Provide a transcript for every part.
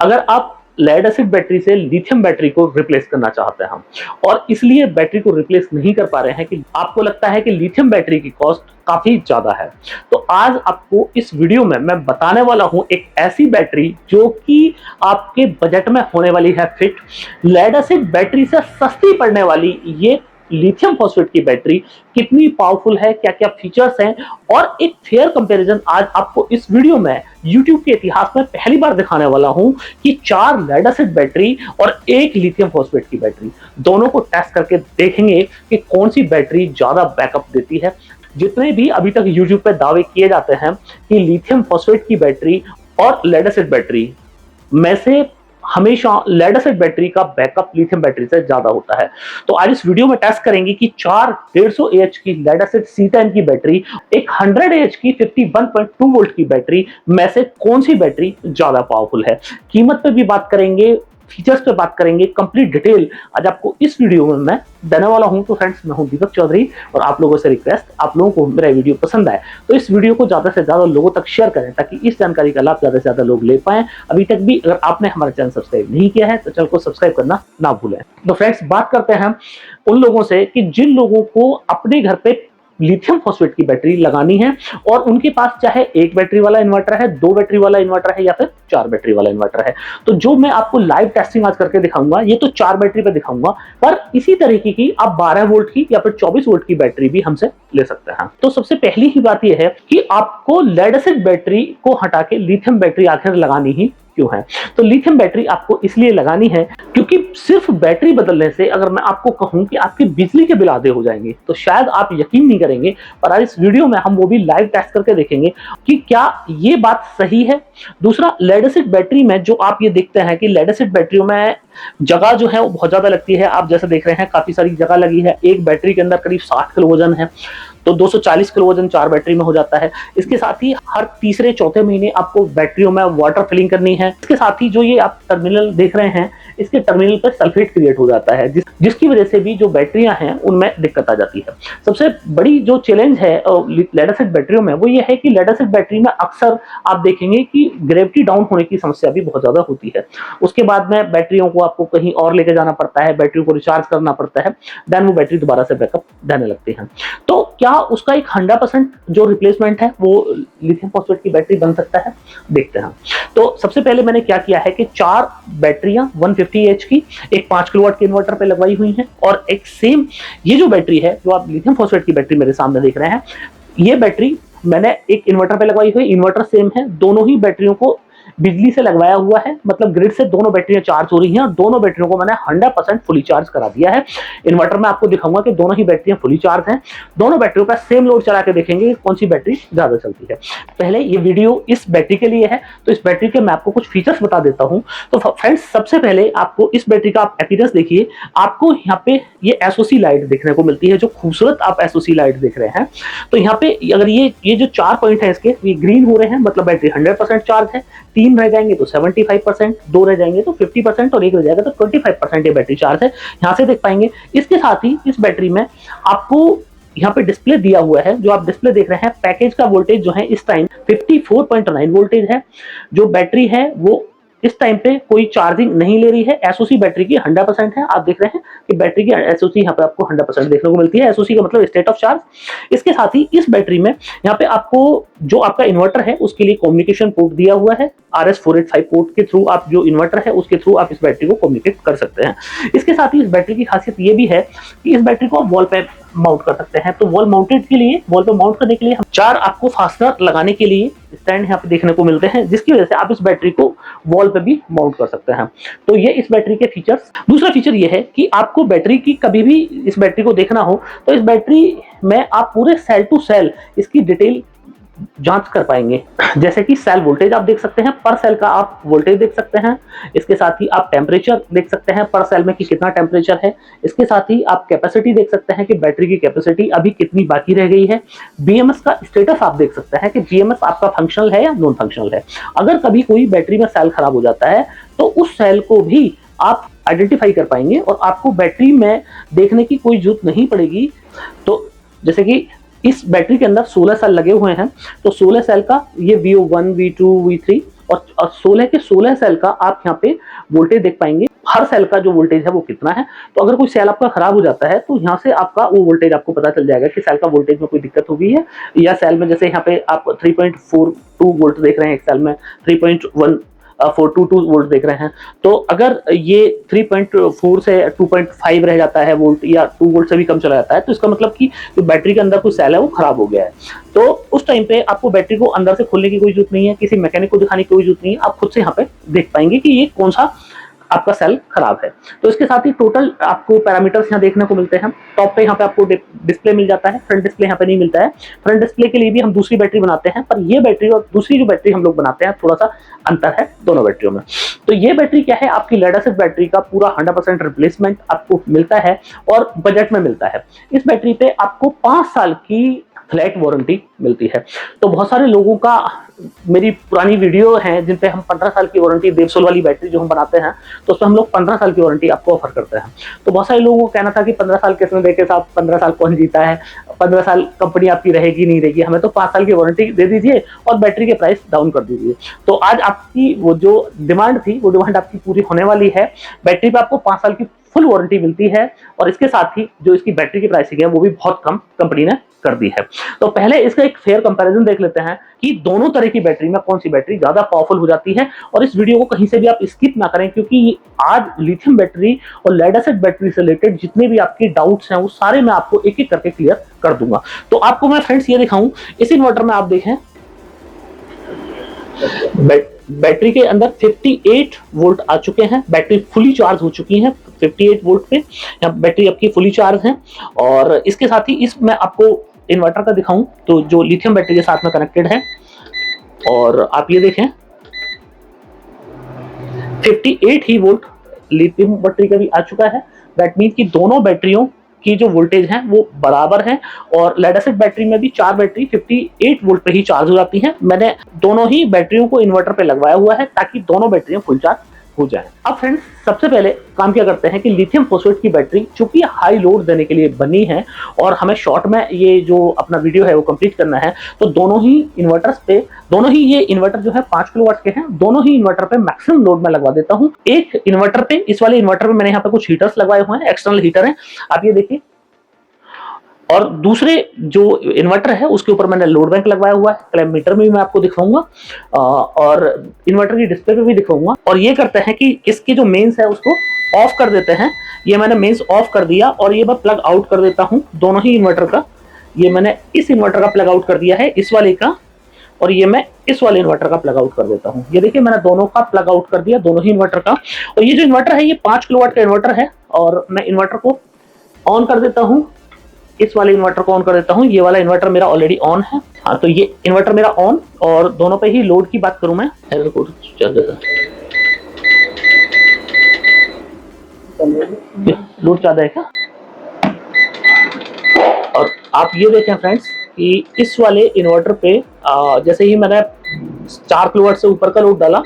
अगर आप lead acid battery से लिथियम बैटरी को रिप्लेस करना चाहते हैं और इसलिए बैटरी को रिप्लेस नहीं कर पा रहे हैं कि आपको लगता है कि लिथियम बैटरी की कॉस्ट काफी ज्यादा है, तो आज आपको इस वीडियो में मैं बताने वाला हूं एक ऐसी बैटरी जो कि आपके बजट में होने वाली है फिट। लेड एसिड बैटरी से सस्ती पड़ने वाली ये लिथियम फॉस्फेट की बैटरी कितनी पावरफुल है, क्या क्या फीचर्स हैं, और एक फेयर कंपैरिजन आज आपको इस वीडियो में YouTube के इतिहास में पहली बार दिखाने वाला हूं कि 4 लेड एसिड बैटरी और एक लिथियम फॉस्फेट की बैटरी दोनों को टेस्ट करके देखेंगे कि कौन सी बैटरी ज्यादा बैकअप देती है। जितने भी अभी तक YouTube पे दावे किए जाते हैं कि लिथियम फॉस्फेट की बैटरी और लेड एसिड बैटरी में से हमेशा लेड एसिड बैटरी का बैकअप लिथियम बैटरी से ज्यादा होता है, तो आज इस वीडियो में टेस्ट करेंगे कि 4 150 AH की लेड एसिड C10 की बैटरी, एक 100 AH की 51.2 वोल्ट की बैटरी में से कौन सी बैटरी ज्यादा पावरफुल है। कीमत पे भी बात करेंगे, फीचर्स पे बात करेंगे, कंप्लीट डिटेल आज आपको इस वीडियो में मैं देने वाला हूं। तो फ्रेंड्स, मैं हूं दीपक चौधरी और आप लोगों से रिक्वेस्ट, आप लोगों को मेरा वीडियो पसंद आए तो इस वीडियो को ज्यादा से ज्यादा लोगों तक शेयर करें ताकि इस जानकारी का लाभ ज्यादा से ज्यादा लोग ले पाएं। अभी तक भी अगर आपने हमारा चैनल सब्सक्राइब नहीं किया है तो चैनल को सब्सक्राइब करना ना भूलें। तो फ्रेंड्स, बात करते हैं उन लोगों से कि जिन लोगों को अपने घर पे लिथियम फॉस्फेट की बैटरी लगानी है और उनके पास चाहे एक बैटरी वाला इन्वर्टर है, 2 बैटरी वाला इन्वर्टर है या फिर 4 बैटरी वाला इन्वर्टर है। तो जो मैं आपको लाइव टेस्टिंग आज करके दिखाऊंगा, ये तो 4 बैटरी पे दिखाऊंगा, पर इसी तरीके की आप 12 वोल्ट की या फिर 24 वोल्ट की बैटरी भी हमसे ले सकते हैं। तो सबसे पहली ही बात यह है कि आपको लेड एसिड बैटरी को हटा के लिथियम बैटरी आखिर लगानी ही क्यों है। तो लिथियम बैटरी आपको इसलिए लगानी है क्योंकि सिर्फ बैटरी बदलने से अगर मैं आपको कहूं कि आपके बिजली के बिल आधे हो जाएंगे तो शायद आप यकीन नहीं करेंगे, पर आज इस वीडियो में हम वो भी लाइव टेस्ट करके देखेंगे कि क्या ये बात सही है। दूसरा, लेड एसिड बैटरी में जो आप ये देखते हैं कि लेड एसिड बैटरियों में जगह जो है वो बहुत ज्यादा लगती है। आप जैसे देख रहे हैं काफी सारी जगह लगी है। एक बैटरी के अंदर करीब 60 किलो वजन है, तो 240 किलो वजन 4 बैटरी में हो जाता है। इसके साथ ही हर तीसरे चौथे महीने आपको बैटरियों में वाटर फिलिंग करनी है। इसके साथ ही जो ये आप टर्मिनल देख रहे हैं, इसके टर्मिनल पर सल्फेट क्रिएट हो जाता है, जिसकी वजह से भी जो बैटरियां हैं उनमें दिक्कत आ जाती है। सबसे बड़ी जो चैलेंज है लेड एसिड बैटरियों में वो ये है कि लेड एसिड बैटरी में अक्सर आप देखेंगे कि ग्रेविटी डाउन होने की समस्या भी बहुत ज्यादा होती है। उसके बाद में बैटरियों को आपको कहीं और लेके जाना पड़ता है, बैटरी को रिचार्ज करना पड़ता है, देन वो बैटरी दोबारा से बैकअप देने लगती है। तो क्या उसका एक 100% जो रिप्लेसमेंट है वो लिथियम फॉस्फेट की बैटरी बन सकता है, देखते हैं। तो सबसे पहले मैंने क्या किया है कि 4 बैटरियां 150 एच की एक 5 किलोवाट के इन्वर्टर पे लगवाई हुई हैं और एक सेम ये जो बैटरी है जो आप लिथियम फॉस्फेट की बैटरी मेरे सामने देख रहे हैं, ये बैटरी मैंने एक इन्वर्टर पे लगवाई हुई। इन्वर्टर सेम है, दोनों ही बैटरियों को बिजली से लगवाया हुआ है, मतलब ग्रिड से दोनों बैटरियां चार्ज हो रही हैं और दोनों बैटरियों को मैंने 100% फुली चार्ज करा दिया है। इन्वर्टर में आपको दिखाऊंगा कि दोनों ही बैटरियां फुली चार्ज हैं। दोनों बैटरियों पर सेम लोड चला के देखेंगे कि कौन सी बैटरी ज्यादा चलती है। पहले ये वीडियो इस बैटरी के लिए है, तो इस बैटरी के मैं आपको कुछ फीचर्स बता देता हूं। तो फ्रेंड्स, सबसे पहले आपको इस बैटरी का आप अपीयरेंस देखिए। आपको यहाँ पे ये एसओसी लाइट देखने को मिलती है, जो खूबसूरत आप एसओसी लाइट देख रहे हैं। तो यहाँ पे अगर ये जो 4 पॉइंट है इसके, ये ग्रीन हो रहे हैं, मतलब बैटरी 100% चार्ज है। 3 रह जाएंगे तो 75%, 2 रह जाएंगे तो 50% और 1 रह जाएगा तो 25% ये बैटरी चार्ज है, यहाँ से देख पाएंगे। इसके साथ ही इस बैटरी में आपको यहाँ पे डिस्प्ले दिया हुआ है, जो आप डिस्प्ले देख रहे हैं, पैकेज का वोल्टेज जो है इस टाइम 54.9 वोल्टेज है। जो बैटरी है वो इस टाइम पे कोई चार्जिंग नहीं ले रही है। एसओसी बैटरी की 100% है। आप देख रहे हैं कि बैटरी की एसओसी यहाँ पे आपको 100% देखने को मिलती है। एसओसी का मतलब स्टेट ऑफ चार्ज। इसके साथ ही इस बैटरी में यहाँ पे आपको जो आपका इन्वर्टर है उसके लिए कम्युनिकेशन पोर्ट दिया हुआ है। RS485 पोर्ट के थ्रू आप जो इन्वर्टर है उसके थ्रू आप इस बैटरी को कम्युनिकेट कर सकते हैं। इसके साथ ही इस बैटरी की खासियत ये भी है कि इस बैटरी को आप वॉल पे माउंट कर सकते हैं। तो वॉल माउंटेड के लिए, वॉल पे माउंट करने के लिए हम 4 आपको फास्टनर लगाने के लिए स्टैंड यहाँ पे देखने को मिलते हैं, जिसकी वजह से आप इस बैटरी को वॉल पे भी माउंट कर सकते हैं। तो ये इस बैटरी के फीचर्स। दूसरा फीचर ये है कि आपको बैटरी की कभी भी इस बैटरी को देखना हो तो इस बैटरी में आप पूरे सेल टू सेल इसकी डिटेल जांच कर पाएंगे। जैसे कि सेल वोल्टेज आप देख सकते हैं, पर सेल का आप वोल्टेज देख सकते हैं। इसके साथ ही आप टेम्परेचर देख सकते हैं पर सेल में कि कितना टेम्परेचर है। इसके साथ ही आप कैपेसिटी देख सकते हैं कि बैटरी की कैपेसिटी अभी कितनी बाकी रह गई है। बीएमएस का स्टेटस आप देख सकते हैं कि बीएमएस आपका फंक्शनल है या नॉन फंक्शनल है। अगर कभी कोई बैटरी में सेल खराब हो जाता है तो उस सेल को भी आप आइडेंटिफाई कर पाएंगे और आपको बैटरी में देखने की कोई जरूरत नहीं पड़ेगी। तो जैसे कि इस बैटरी के अंदर 16 सेल लगे हुए हैं, तो 16 सेल का ये VO1, V2, V3 और 16 के 16 सेल का आप यहाँ पे वोल्टेज देख पाएंगे, हर सेल का जो वोल्टेज है वो कितना है। तो अगर कोई सेल आपका खराब हो जाता है तो यहाँ से आपका वो वोल्टेज आपको पता चल जाएगा कि सेल का वोल्टेज में कोई दिक्कत हो गई है, या सेल में जैसे यहाँ पे आप 3.42 वोल्ट देख रहे हैं, एक सेल में 3.422 वोल्ट देख रहे हैं। तो अगर ये 3.4 से 2.5 रह जाता है वोल्ट, या 2 वोल्ट से भी कम चला जाता है, तो इसका मतलब कि जो बैटरी के अंदर कोई सेल है वो खराब हो गया है। तो उस टाइम पे आपको बैटरी को अंदर से खोलने की कोई जरूरत नहीं है, किसी मैकेनिक को दिखाने की कोई जरूरत नहीं है, आप खुद से यहाँ पे देख पाएंगे कि ये कौन सा आपका सेल खराब है। तो इसके साथ ही टोटल आपको पैरामीटर्स यहाँ देखने को मिलते हैं। टॉप पे यहाँ पे आपको डिस्प्ले मिल जाता है, फ्रंट डिस्प्ले यहाँ पे नहीं मिलता है। फ्रंट डिस्प्ले के लिए भी हम दूसरी बैटरी बनाते हैं, पर ये बैटरी और दूसरी जो बैटरी हम लोग बनाते हैं थोड़ा सा अंतर है दोनों बैटरियों में। तो ये बैटरी क्या है, आपकी लेड एसिड बैटरी का पूरा 100% रिप्लेसमेंट आपको मिलता है और बजट में मिलता है। इस बैटरी पे आपको 5 साल की फ्लैट वारंटी मिलती है। तो बहुत सारे लोगों का, मेरी पुरानी वीडियो है जिन पे हम 15 साल की वारंटी, देवसोल वाली बैटरी जो हम बनाते हैं, तो उसमें हम लोग 15 साल की वारंटी आपको ऑफर करते हैं। तो बहुत सारे लोगों को कहना था कि 15 साल किसमें देके साहब, 15 साल कौन जीता है, 15 साल कंपनी आपकी रहेगी नहीं रहेगी, हमें तो 5 साल की वारंटी दे दीजिए और बैटरी के प्राइस डाउन कर दीजिए। तो आज आपकी वो जो डिमांड थी वो डिमांड आपकी पूरी होने वाली है। बैटरी पे आपको 5 साल की फुल वारंटी मिलती है, और इसके साथ ही जो इसकी बैटरी की प्राइसिंग है वो भी बहुत कम कंपनी ने कर दी है। तो पहले इसका एक फेयर कंपैरिजन देख लेते हैं कि दोनों तरह की बैटरी में कौन सी बैटरी ज्यादा पावरफुल हो जाती है। और इस वीडियो को कहीं से भी आप स्किप ना करें, क्योंकि आज लिथियम बैटरी और लेड एसिड बैटरी से रिलेटेड जितने भी आपके डाउट्स हैं वो सारे मैं आपको एक एक करके क्लियर कर दूंगा। तो आपको मैं फ्रेंड्स ये दिखाऊं, इस इन्वर्टर में आप देखें बैटरी के अंदर 58 वोल्ट आ चुके हैं, बैटरी फुली चार्ज हो चुकी है 58 वोल्ट पे, यहाँ बैटरी आपकी फुली चार्ज है। और इसके साथ ही इस मैं आपको इन्वर्टर का दिखाऊं तो जो लिथियम बैटरी के साथ में कनेक्टेड है, और आप ये देखें 58 ही वोल्ट लिथियम बैटरी का भी आ चुका है। दैट मीन कि दोनों बैटरियों की जो वोल्टेज है वो बराबर है। और लेड एसिड बैटरी में भी 4 बैटरी 58 वोल्ट पे ही चार्ज हो जाती हैं। मैंने दोनों ही बैटरियों को इन्वर्टर पे लगवाया हुआ है ताकि दोनों बैटरियां फुल चार्ज हो जाए। अब फ्रेंड्स सबसे पहले काम क्या करते हैं कि लिथियम फॉस्फेट की बैटरी चूंकि हाई लोड देने के लिए बनी है और हमें शॉर्ट में ये जो अपना वीडियो है वो कंप्लीट करना है, तो दोनों ही इन्वर्टर्स पे, दोनों ही ये इन्वर्टर जो है 5 किलोवाट के हैं, दोनों ही इन्वर्टर पे मैक्सिमम लोड में लगवा देता हूँ। एक इन्वर्टर पे, इस वाले इन्वर्टर पे मैंने यहाँ पे कुछ हीटर्स लगवाए हुए हैं, एक्सटर्नल हीटर है, आप ये देखिए। और दूसरे जो इन्वर्टर है उसके ऊपर मैंने लोड बैंक लगवाया हुआ है, क्लैम्प मीटर में भी मैं आपको दिखाऊंगा और इन्वर्टर की डिस्प्ले पे भी दिखाऊंगा। और ये करते हैं कि इसके जो मेंस है उसको ऑफ कर देते हैं। ये मैंने मेंस ऑफ कर दिया और ये मैं प्लग आउट कर देता हूं दोनों ही इन्वर्टर का। ये मैंने इस इन्वर्टर का प्लग आउट कर दिया है, इस वाले का, और ये मैं इस वाले इन्वर्टर का प्लग आउट कर देता हूं। ये देखिए मैंने दोनों का प्लग आउट कर दिया, दोनों ही इन्वर्टर का। और ये जो इन्वर्टर है ये 5 किलोवाट का इन्वर्टर है, और मैं इन्वर्टर को ऑन कर देता हूं, इस वाले इन्वर्टर को ऑन कर देता हूं। ये वाला इन्वर्टर मेरा ऑलरेडी ऑन है। हाँ, तो ये इन्वर्टर मेरा ऑन, और दोनों पे ही लोड की बात करूं मैं, लोड ज्यादा है क्या? और आप ये देखें फ्रेंड्स कि इस वाले इन्वर्टर पे जैसे ही मैंने 4 किलोवाट से ऊपर का लोड डाला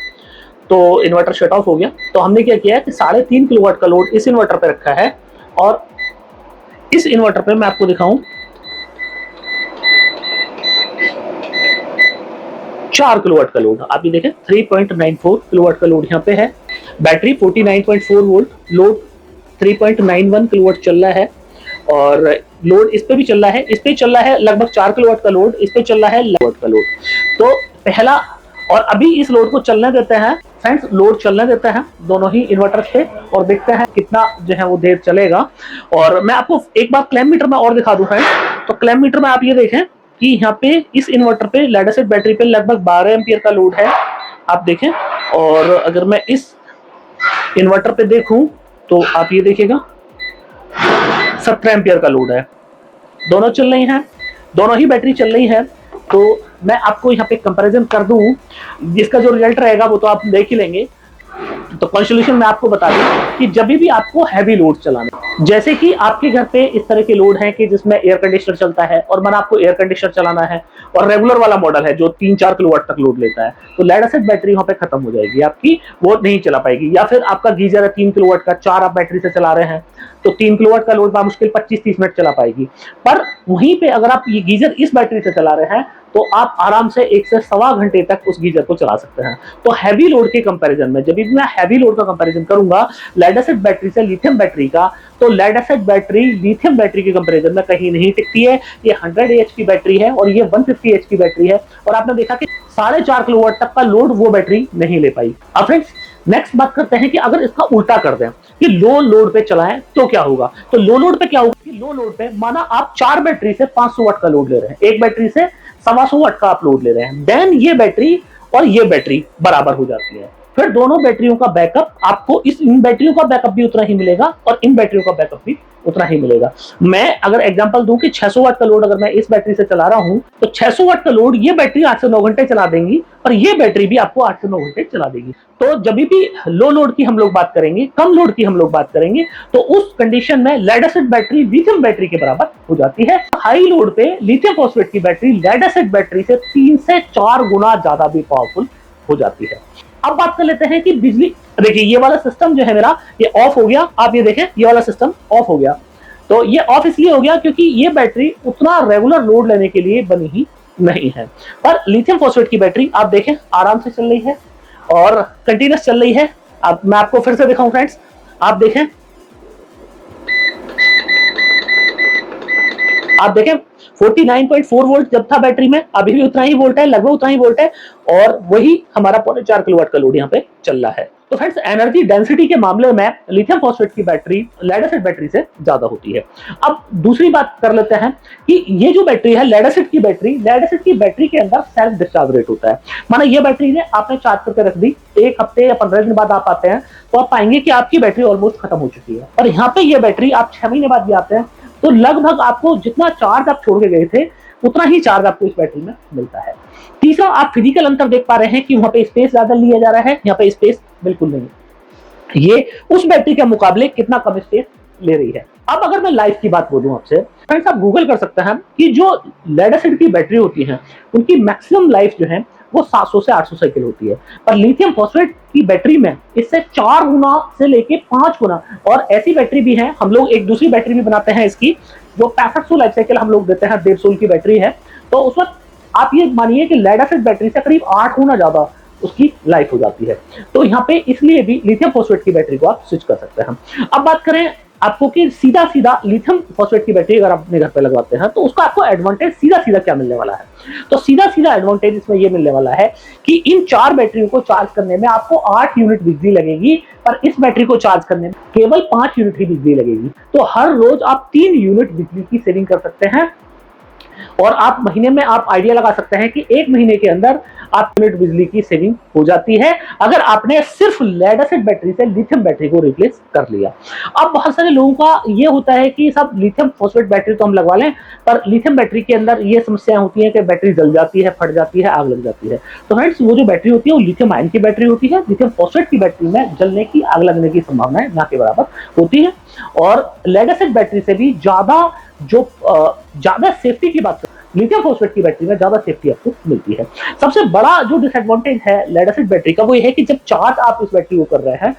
तो इन्वर्टर शट ऑफ हो गया। तो हमने क्या किया है कि 3.5 किलोवाट का लोड इस इन्वर्टर पे रखा है, और इस इन्वर्टर पे मैं आपको दिखाऊं 4 किलोवाट का लोड। आप ये देखें 3.94 किलोवाट का लोड यहाँ पे है, बैटरी 49.4 वोल्ट, लोड 3.91 किलोवाट चल रहा है, और लोड इस पे भी चल रहा है, इस पे चल रहा है लगभग 4 किलोवाट का लोड, इस पे चल रहा है किलोवाट का लोड। तो पहला, और अभी इस लोड को चलने देते हैं फ्रेंड्स, लोड चलने देते हैं दोनों ही इन्वर्टर पे, और देखते हैं कितना जो है वो देर चलेगा। और मैं आपको एक बार क्लैम्प मीटर में और दिखा दूं फ्रेंड्स। तो क्लैम्प मीटर में आप ये देखें कि यहाँ पे इस इन्वर्टर पे लेड एसिड बैटरी पे लगभग 12 एम्पियर का लोड है, आप देखें। और अगर मैं इस इन्वर्टर पे देखूं तो आप ये देखिएगा 17 एम्पियर का लोड है। दोनों चल रही हैं, दोनों ही बैटरी चल रही है। तो मैं आपको यहाँ पे कंपैरिजन कर दूं, जिसका जो रिजल्ट रहेगा वो तो आप देख ही लेंगे। तो कंसोल्यूशन में आपको बता दूं कि जब भी आपको हैवी लोड चलाना, जैसे कि आपके घर पे इस तरह के लोड हैं कि जिसमें एयर कंडीशनर चलता है, और मैंने आपको एयर कंडीशनर चलाना है और रेगुलर वाला मॉडल है जो 3-4 किलोवाट तक लोड लेता है, तो लेड एसिड बैटरी वहां पे खत्म हो जाएगी आपकी, वो नहीं चला पाएगी। या फिर आपका गीजर है 3 किलोवाट का, 4 आप बैटरी से चला रहे हैं, तो 3 किलोवाट का लोड मुश्किल 25-30 मिनट चला पाएगी। पर वहीं पे अगर आप ये गीजर इस बैटरी से चला रहे हैं तो आप आराम से 1 से सवा घंटे तक उस गीजर को चला सकते हैं। तो हैवी लोड के कंपैरिजन में, जब भी मैं हैवी लोड का कंपैरिजन करूंगा लेड एसिड बैटरी से लिथियम बैटरी का, तो lead acid battery lithium battery के कंपैरिजन में कहीं नहीं टिकती है। ये 100 एएच की बैटरी है और ये 150 एएच की बैटरी है, और आपने देखा कि 4.5 किलोवाट तक का लोड वो बैटरी नहीं ले पाई। अब फ्रेंड्स नेक्स्ट बात करते हैं कि अगर इसका उल्टा कर दें कि लो लोड पे चलाएं तो क्या होगा। तो लो लोड पे क्या होगा कि लो लोड पे माना आप 4 बैटरी से 500 वाट का लोड ले रहे हैं, एक बैटरी से 125 वाट का आप लोड ले रहे हैं, देन ये बैटरी और ये बैटरी बराबर हो जाती है। फिर दोनों बैटरियों का बैकअप आपको, इन बैटरियों का बैकअप भी उतना ही मिलेगा और इन बैटरियों का बैकअप भी उतना ही मिलेगा। मैं अगर एग्जांपल दूं कि 600 वाट का लोड अगर मैं इस बैटरी से चला रहा हूं, तो 600 वाट का लोड ये बैटरी 8 से 9 घंटे चला देंगी और ये बैटरी भी आपको 8 से 9 घंटे चला देगी। तो जब भी लो लोड की हम लोग बात करेंगे, कम लोड की हम लोग बात करेंगे, तो उस कंडीशन में lead acid battery lithium battery के बराबर हो जाती है। हाई लोड पे लिथियम फॉस्फेट की बैटरी लेड एसिड बैटरी से 3 से 4 गुना ज्यादा भी पावरफुल हो जाती है। अब बात कर लेते हैं कि बिजली, देखिए ये वाला सिस्टम जो है मेरा, ये ऑफ हो गया। आप ये देखें, ये वाला सिस्टम ऑफ हो गया। तो ये ऑफ इसलिए हो गया क्योंकि ये बैटरी उतना रेगुलर लोड लेने के लिए बनी ही नहीं है। पर लिथियम फॉस्फेट की बैटरी आप देखें आराम से चल रही है और कंटिन्यूस चल रही है। अब मैं आपको फिर से दिखाऊं फ्रेंड्स, आप देखें, आप देखें 49.4 वोल्ट जब था बैटरी में, अभी भी उतना ही वोल्ट है, लगभग उतना ही वोल्ट है, और वही हमारा 4.5 किलोवाट का लोड यहाँ पे चल रहा है। तो फ्रेंड्स एनर्जी डेंसिटी के मामले में लिथियम फॉस्फेट की बैटरी लेड एसिड बैटरी से ज्यादा होती है। अब दूसरी बात कर लेते हैं कि ये जो बैटरी है लेड एसिड की बैटरी, लेड एसिड की बैटरी के अंदर सेल्फ डिस्चार्ज रेट होता है। माना ये बैटरी ने आपने चार्ज करके रख दी, 1 हफ्ते या 15 दिन बाद आप आते हैं तो आप पाएंगे कि आपकी बैटरी ऑलमोस्ट खत्म हो चुकी है। और यहाँ पे ये बैटरी आप 6 महीने बाद भी आते हैं तो लगभग आपको जितना चार्ज आप छोड़ के गए थे उतना ही चार्ज आपको इस बैटरी में मिलता है। तीसरा, आप फिजिकल अंतर देख पा रहे हैं कि वहां पे स्पेस ज्यादा लिया जा रहा है, यहाँ पे स्पेस बिल्कुल नहीं। ये उस बैटरी के मुकाबले कितना कम स्पेस ले रही है। अब अगर मैं लाइफ की बात बोलूं आपसे, फ्रेंड्स आप गूगल कर सकते हैं कि जो लेड एसिड की बैटरी होती है उनकी मैक्सिमम लाइफ जो है वो 700 से 800 साइकिल होती है, पर लिथियम फॉस्फेट की बैटरी में इससे 4 गुना से लेके 5 गुना। और ऐसी बैटरी भी है, हम लोग एक दूसरी बैटरी भी बनाते हैं इसकी, जो 6500 लाइफ साइकिल हम लोग देते हैं, 150 की बैटरी है। तो उस वक्त आप ये मानिए कि लेड एसिड बैटरी से करीब 8 गुना ज्यादा उसकी लाइफ हो जाती है। तो यहाँ पे इसलिए भी लिथियम फॉस्फेट की बैटरी को आप स्विच कर सकते हैं। अब बात करें आपको कि सीधा सीधा लिथियम फॉस्फेट की बैटरी अगर आप अपने घर पे लगवाते हैं तो उसका आपको एडवांटेज सीधा सीधा क्या मिलने वाला है। तो सीधा सीधा एडवांटेज इसमें यह मिलने वाला है कि इन 4 बैटरियों को चार्ज करने में आपको 8 यूनिट बिजली लगेगी, पर इस बैटरी को चार्ज करने में केवल 5 यूनिट ही बिजली लगेगी। तो हर रोज आप 3 यूनिट बिजली की सेविंग कर सकते हैं। और आप महीने में आप आइडिया लगा सकते हैं कि 1 महीने के अंदर आप यूनिट बिजली की सेविंग हो जाती है अगर आपने सिर्फ लेड एसिड बैटरी से लिथियम बैटरी को रिप्लेस कर लिया। अब बहुत सारे लोगों का ये होता है कि सब लिथियम फॉस्फेट बैटरी तो हम लगवा लें, पर लिथियम बैटरी के अंदर ये समस्याएं होती हैं कि बैटरी जल जाती है, फट जाती है, आग लग जाती है। तो फ्रेंड्स वो जो बैटरी होती है वो लिथियम आयन की बैटरी होती है। लिथियम फॉस्फेट की बैटरी में जलने की, आग लगने की संभावना ना के बराबर होती है। और लेड एसिड बैटरी से भी ज्यादा सेफ्टी की बात करें, लिथियम फॉस्फेट की बैटरी में ज्यादा सेफ्टी आपको मिलती है। सबसे बड़ा जो डिसएडवांटेज है लेड एसिड बैटरी का वो ये है कि जब चार्ज आप इस बैटरी को कर रहे हैं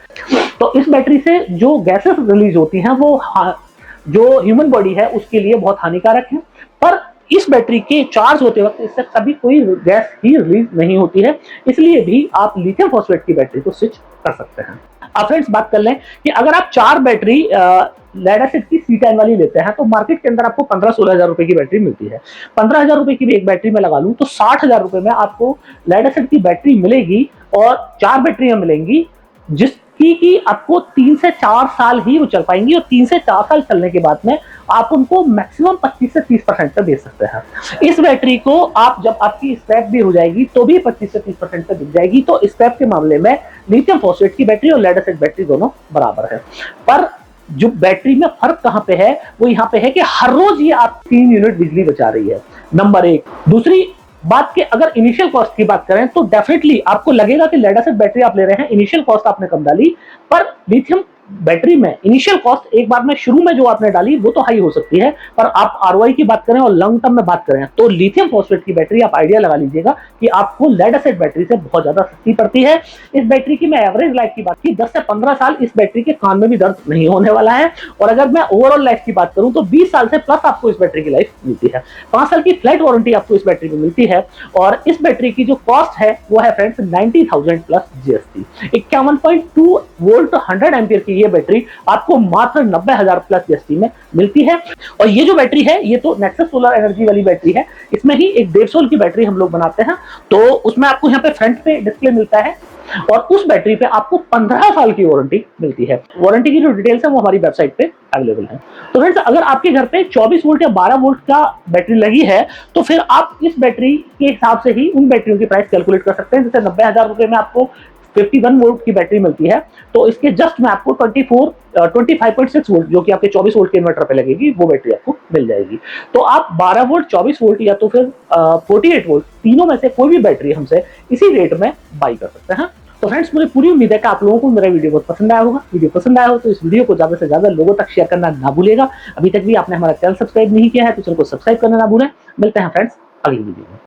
तो इस बैटरी से जो गैसेस रिलीज होती हैं वो जो ह्यूमन बॉडी है उसके लिए बहुत हानिकारक है। पर इस बैटरी के चार्ज होते वक्त इससे कभी कोई गैस ही रिलीज नहीं होती है, इसलिए भी आप लिथियम फॉस्फेट की बैटरी को स्विच कर सकते हैं। अब फ्रेंड्स बात कर लें कि अगर आप 4 बैटरी लेड एसिड की C10 वाली लेते हैं तो मार्केट के अंदर आपको 15-16 हजार रुपए की बैटरी मिलती है। 15 हजार रुपए की भी एक बैटरी में लगा लूं तो 60 हजार रुपए में आपको लेड एसिड की बैटरी मिलेगी और 4 बैटरियां मिलेंगी जिसकी कि आपको 3 से 4 साल ही वो चल पाएंगी। और 3 से 4 साल चलने के बाद में आप उनको मैक्सिमम 25 से 30% पे बेच सकते हैं। इस बैटरी को आप जब आपकी स्क्रैप भी हो जाएगी तो भी 25 से 30% पे बिक जाएगी। तो स्क्रैप के मामले में लिथियम फॉस्फेट की बैटरी और लेड एसिड बैटरी दोनों बराबर है। पर जो बैटरी में फर्क कहां पे है वो यहाँ पे है कि हर रोज ये आप 3 यूनिट बिजली बचा रही है, नंबर 1। दूसरी बात के अगर इनिशियल कॉस्ट की बात करें तो डेफिनेटली आपको लगेगा कि लेड एसिड बैटरी आप ले रहे हैं, इनिशियल कॉस्ट आपने कम डाली, पर लिथियम बैटरी में इनिशियल कॉस्ट एक बार में शुरू में जो आपने डाली वो तो हाई हो सकती है, पर आप आरओआई की बात करें और लॉन्ग टर्म में बात करें तो लिथियम फॉस्फेट की बैटरी आप आइडिया लगा लीजिएगा कि आपको लेड एसिड बैटरी से बहुत ज्यादा सस्ती पड़ती है। इस बैटरी की मैं एवरेज लाइफ की बात की 10 से 15 साल इस बैटरी के कान में भी दर्द नहीं होने वाला है। और अगर मैं ओवरऑल लाइफ की बात करूं तो 20 साल से प्लस आपको इस बैटरी की लाइफ मिलती है। 5 साल की फ्लाइट वारंटी आपको इस बैटरी में मिलती है। और इस बैटरी की जो कॉस्ट है वो है friends 90,000 plus GST. 51.2 volt 100 ampere की ये बैटरी आपको मात्र 90,000 प्लस जीएसटी में मिलती है। और ये जो बैटरी है ये तो नेक्सस सोलर एनर्जी वाली बैटरी है। इसमें ही एक 150 की बैटरी हम लोग बनाते हैं, तो उसमें आपको यहाँ पे फ्रंट पे डिस्प्ले मिलता है और उस बैटरी पे आपको 15 साल की वारंटी मिलती है। वारंटी की जो डिटेल्स है वो हमारी वेबसाइट पे अवेलेबल है। तो फ्रेंड्स अगर आपके घर पे 24 वोल्ट या 12 वोल्ट का बैटरी लगी है तो फिर आप इस बैटरी के हिसाब से ही उन बैटरियों की प्राइस कैलकुलेट कर सकते हैं। जैसे 90,000 रुपए में आपको 51 वोल्ट की बैटरी मिलती है, तो इसके जस्ट में आपको 25.6 वोल्ट जो कि आपके 24 वोल्ट के इन्वर्टर पे लगेगी वो बैटरी आपको मिल जाएगी। तो आप 12 वोल्ट, 24 वोल्ट या तो फिर 48 वोल्ट तीनों में से कोई भी बैटरी हमसे इसी रेट में बाई कर सकते हैं। तो फ्रेंड्स मुझे पूरी उम्मीद है कि आप लोगों को मेरा वीडियो बहुत पसंद आया होगा। वीडियो पसंद आया हो तो इस वीडियो को ज्यादा से ज्यादा लोगों तक शेयर करना ना भूलेगा। अभी तक भी आपने हमारा चैनल सब्सक्राइब नहीं किया है तो चैनल को सब्सक्राइब करना ना भूलें। मिलते हैं फ्रेंड्स अगली वीडियो में।